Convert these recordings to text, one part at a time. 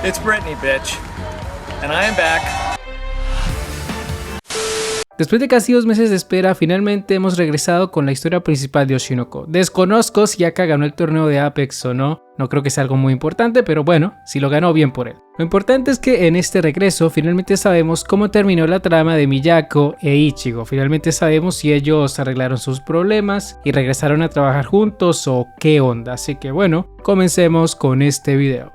It's Brittany, bitch. And I am back. Después de casi 2 meses de espera, finalmente hemos regresado con la historia principal de Oshinoko. Desconozco si Aka ganó el torneo de Apex o no, no creo que sea algo muy importante, pero bueno, si lo ganó, bien por él. Lo importante es que en este regreso finalmente sabemos cómo terminó la trama de Miyako e Ichigo. Finalmente sabemos si ellos arreglaron sus problemas y regresaron a trabajar juntos o qué onda. Así que bueno, comencemos con este video.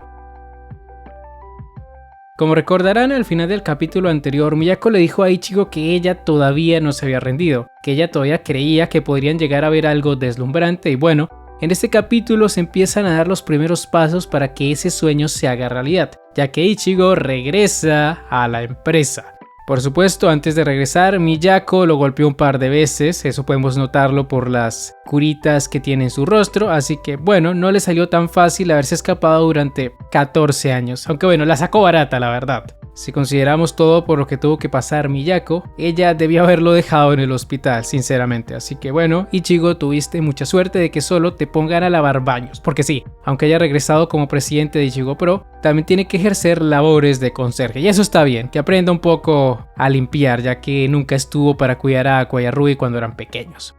Como recordarán, al final del capítulo anterior, Miyako le dijo a Ichigo que ella todavía no se había rendido, que ella todavía creía que podrían llegar a ver algo deslumbrante y bueno, en este capítulo se empiezan a dar los primeros pasos para que ese sueño se haga realidad, ya que Ichigo regresa a la empresa. Por supuesto, antes de regresar, Miyako lo golpeó un par de veces, eso podemos notarlo por las curitas que tiene en su rostro, así que bueno, no le salió tan fácil haberse escapado durante 14 años, aunque bueno, la sacó barata la verdad. Si consideramos todo por lo que tuvo que pasar Miyako, ella debió haberlo dejado en el hospital, sinceramente. Así que bueno, Ichigo, tuviste mucha suerte de que solo te pongan a lavar baños. Porque sí, aunque haya regresado como presidente de Ichigo Pro, también tiene que ejercer labores de conserje. Y eso está bien, que aprenda un poco a limpiar, ya que nunca estuvo para cuidar a Aqua y a Ruby cuando eran pequeños.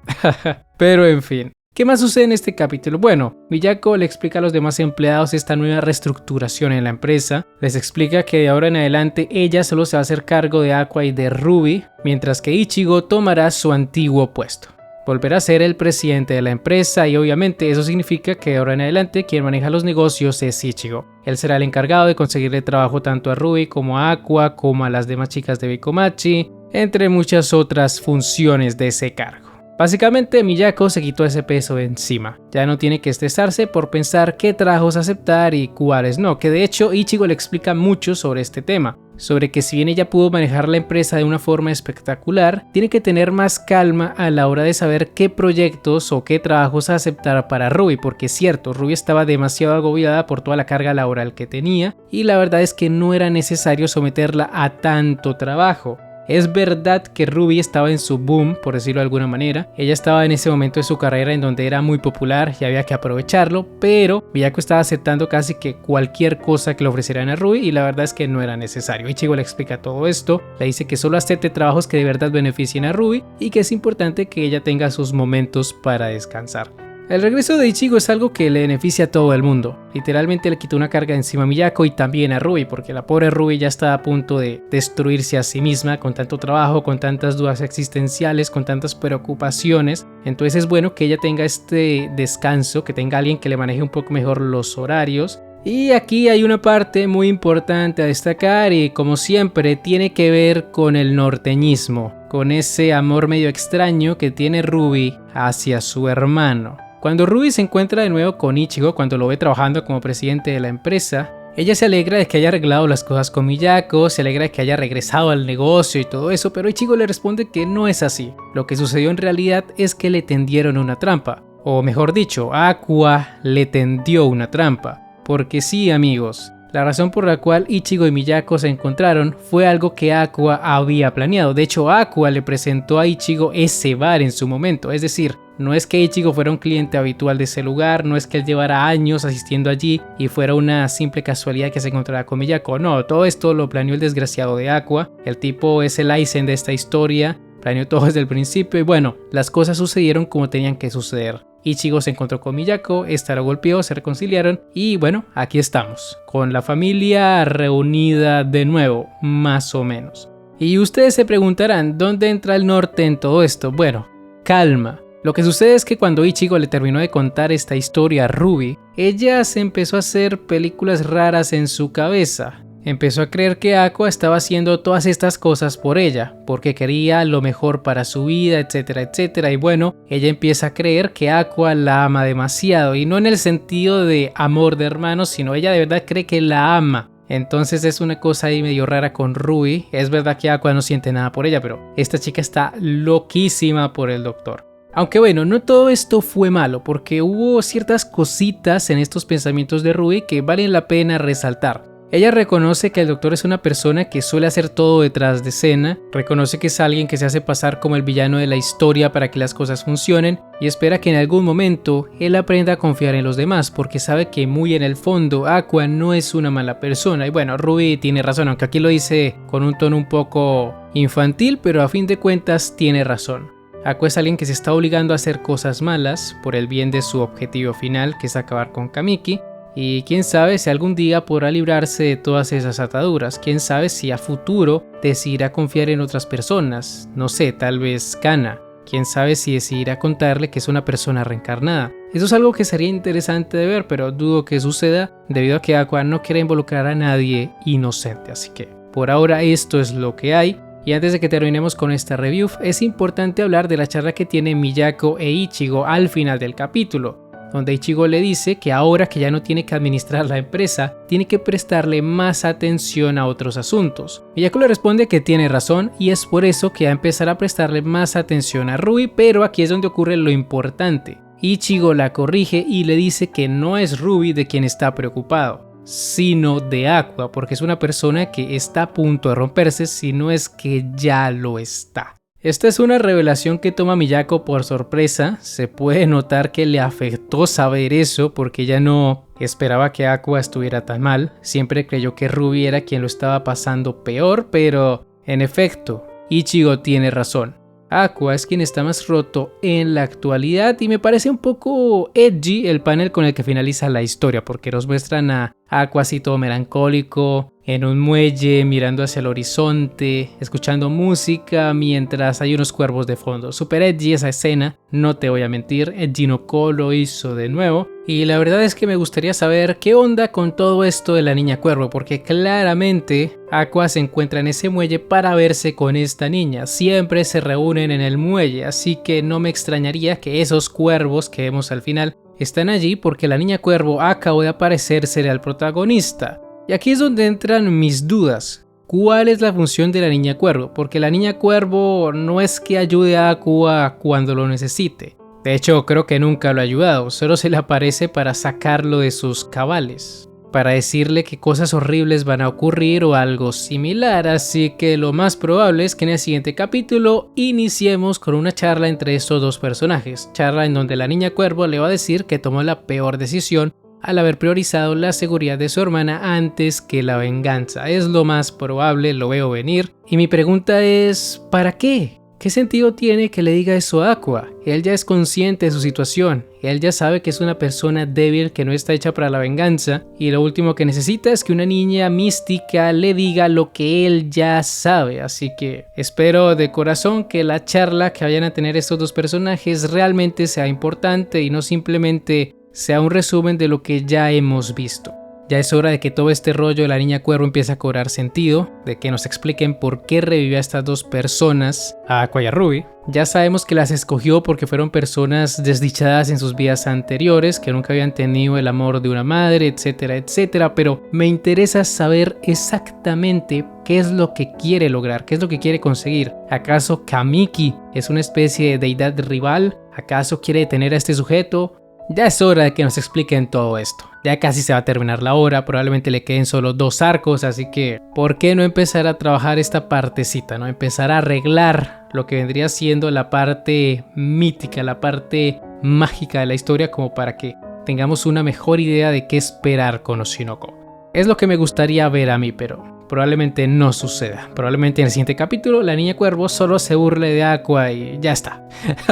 Pero en fin. ¿Qué más sucede en este capítulo? Bueno, Miyako le explica a los demás empleados esta nueva reestructuración en la empresa, les explica que de ahora en adelante ella solo se va a hacer cargo de Aqua y de Ruby, mientras que Ichigo tomará su antiguo puesto. Volverá a ser el presidente de la empresa y obviamente eso significa que de ahora en adelante quien maneja los negocios es Ichigo. Él será el encargado de conseguirle trabajo tanto a Ruby como a Aqua, como a las demás chicas de Bikomachi, entre muchas otras funciones de ese cargo. Básicamente Miyako se quitó ese peso de encima, ya no tiene que estresarse por pensar qué trabajos aceptar y cuáles no, que de hecho Ichigo le explica mucho sobre este tema, sobre que si bien ella pudo manejar la empresa de una forma espectacular, tiene que tener más calma a la hora de saber qué proyectos o qué trabajos aceptar para Ruby, porque es cierto, Ruby estaba demasiado agobiada por toda la carga laboral que tenía y la verdad es que no era necesario someterla a tanto trabajo. Es verdad que Ruby estaba en su boom, por decirlo de alguna manera. Ella estaba en ese momento de su carrera en donde era muy popular y había que aprovecharlo, pero Miyako estaba aceptando casi que cualquier cosa que le ofrecieran a Ruby y la verdad es que no era necesario. Ichigo le explica todo esto, le dice que solo acepte trabajos que de verdad beneficien a Ruby y que es importante que ella tenga sus momentos para descansar. El regreso de Ichigo es algo que le beneficia a todo el mundo. Literalmente le quitó una carga encima a Miyako y también a Ruby, porque la pobre Ruby ya está a punto de destruirse a sí misma con tanto trabajo, con tantas dudas existenciales, con tantas preocupaciones. Entonces es bueno que ella tenga este descanso, que tenga alguien que le maneje un poco mejor los horarios. Y aquí hay una parte muy importante a destacar y como siempre tiene que ver con el norteñismo, con ese amor medio extraño que tiene Ruby hacia su hermano. Cuando Ruby se encuentra de nuevo con Ichigo, cuando lo ve trabajando como presidente de la empresa, ella se alegra de que haya arreglado las cosas con Miyako, se alegra de que haya regresado al negocio y todo eso, pero Ichigo le responde que no es así. Lo que sucedió en realidad es que le tendieron una trampa, o mejor dicho, Aqua le tendió una trampa. Porque sí, amigos, la razón por la cual Ichigo y Miyako se encontraron fue algo que Aqua había planeado. De hecho, Aqua le presentó a Ichigo ese bar en su momento, es decir, no es que Ichigo fuera un cliente habitual de ese lugar, no es que él llevara años asistiendo allí y fuera una simple casualidad que se encontrara con Miyako. No, todo esto lo planeó el desgraciado de Aqua. El tipo es el Aizen de esta historia, planeó todo desde el principio y bueno, las cosas sucedieron como tenían que suceder. Ichigo se encontró con Miyako, esta lo golpeó, se reconciliaron y bueno, aquí estamos, con la familia reunida de nuevo, más o menos. Y ustedes se preguntarán, ¿dónde entra el norte en todo esto? Bueno, calma. Lo que sucede es que cuando Ichigo le terminó de contar esta historia a Ruby, ella se empezó a hacer películas raras en su cabeza. Empezó a creer que Aqua estaba haciendo todas estas cosas por ella, porque quería lo mejor para su vida, etcétera, etcétera. Y bueno, ella empieza a creer que Aqua la ama demasiado, y no en el sentido de amor de hermanos, sino ella de verdad cree que la ama. Entonces es una cosa ahí medio rara con Ruby. Es verdad que Aqua no siente nada por ella, pero esta chica está loquísima por el doctor. Aunque bueno, no todo esto fue malo, porque hubo ciertas cositas en estos pensamientos de Ruby que valen la pena resaltar. Ella reconoce que el doctor es una persona que suele hacer todo detrás de escena, reconoce que es alguien que se hace pasar como el villano de la historia para que las cosas funcionen y espera que en algún momento él aprenda a confiar en los demás porque sabe que muy en el fondo Aqua no es una mala persona. Y bueno, Ruby tiene razón, aunque aquí lo dice con un tono un poco infantil, pero a fin de cuentas tiene razón. Aqua es alguien que se está obligando a hacer cosas malas por el bien de su objetivo final, que es acabar con Kamiki. Y quién sabe si algún día podrá librarse de todas esas ataduras, quién sabe si a futuro decidirá confiar en otras personas, no sé, tal vez Kana, quién sabe si decidirá contarle que es una persona reencarnada. Eso es algo que sería interesante de ver, pero dudo que suceda debido a que Aqua no quiere involucrar a nadie inocente, así que por ahora esto es lo que hay. Y antes de que terminemos con esta review, es importante hablar de la charla que tienen Miyako e Ichigo al final del capítulo, donde Ichigo le dice que ahora que ya no tiene que administrar la empresa, tiene que prestarle más atención a otros asuntos. Miyako le responde que tiene razón y es por eso que va a empezar a prestarle más atención a Ruby, pero aquí es donde ocurre lo importante. Ichigo la corrige y le dice que no es Ruby de quien está preocupado, sino de Aqua, porque es una persona que está a punto de romperse, si no es que ya lo está. Esta es una revelación que toma Miyako por sorpresa, se puede notar que le afectó saber eso porque ella no esperaba que Aqua estuviera tan mal, siempre creyó que Ruby era quien lo estaba pasando peor, pero en efecto, Ichigo tiene razón. Aqua es quien está más roto en la actualidad y me parece un poco edgy el panel con el que finaliza la historia porque nos muestran a Aqua así todo melancólico, en un muelle, mirando hacia el horizonte, escuchando música mientras hay unos cuervos de fondo. Super edgy esa escena, no te voy a mentir, Edgy no Ko lo hizo de nuevo. Y la verdad es que me gustaría saber qué onda con todo esto de la niña cuervo, porque claramente Aqua se encuentra en ese muelle para verse con esta niña. Siempre se reúnen en el muelle, así que no me extrañaría que esos cuervos que vemos al final están allí porque la niña cuervo acabó de aparecer ser el protagonista. Y aquí es donde entran mis dudas. ¿Cuál es la función de la niña cuervo? Porque la niña cuervo no es que ayude a Aqua cuando lo necesite. De hecho, creo que nunca lo ha ayudado, solo se le aparece para sacarlo de sus cabales, para decirle que cosas horribles van a ocurrir o algo similar, así que lo más probable es que en el siguiente capítulo iniciemos con una charla entre estos dos personajes, charla en donde la niña cuervo le va a decir que tomó la peor decisión al haber priorizado la seguridad de su hermana antes que la venganza. Es lo más probable, lo veo venir, y mi pregunta es, ¿para qué? ¿Qué sentido tiene que le diga eso a Aqua? Él ya es consciente de su situación, él ya sabe que es una persona débil que no está hecha para la venganza y lo último que necesita es que una niña mística le diga lo que él ya sabe, así que espero de corazón que la charla que vayan a tener estos dos personajes realmente sea importante y no simplemente sea un resumen de lo que ya hemos visto. Ya es hora de que todo este rollo de la niña cuervo empiece a cobrar sentido, de que nos expliquen por qué revivió a estas dos personas, a Aqua y a Ruby. Ya sabemos que las escogió porque fueron personas desdichadas en sus vidas anteriores, que nunca habían tenido el amor de una madre, etcétera, etcétera, pero me interesa saber exactamente qué es lo que quiere lograr, qué es lo que quiere conseguir. ¿Acaso Kamiki es una especie de deidad rival? ¿Acaso quiere detener a este sujeto? Ya es hora de que nos expliquen todo esto. Ya casi se va a terminar la hora, probablemente le queden solo 2 arcos, así que ¿por qué no empezar a trabajar esta partecita, no? Empezar a arreglar lo que vendría siendo la parte mítica, la parte mágica de la historia, como para que tengamos una mejor idea de qué esperar con Oshinoko. Es lo que me gustaría ver a mí, pero probablemente no suceda. Probablemente en el siguiente capítulo la niña cuervo solo se burle de Aqua y ya está.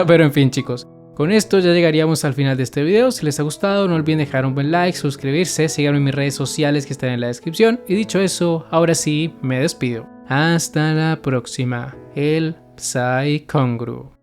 Pero en fin, chicos. Con esto ya llegaríamos al final de este video. Si les ha gustado, no olviden dejar un buen like, suscribirse, síganme en mis redes sociales que están en la descripción. Y dicho eso, ahora sí, me despido. Hasta la próxima. El Psy Kongru.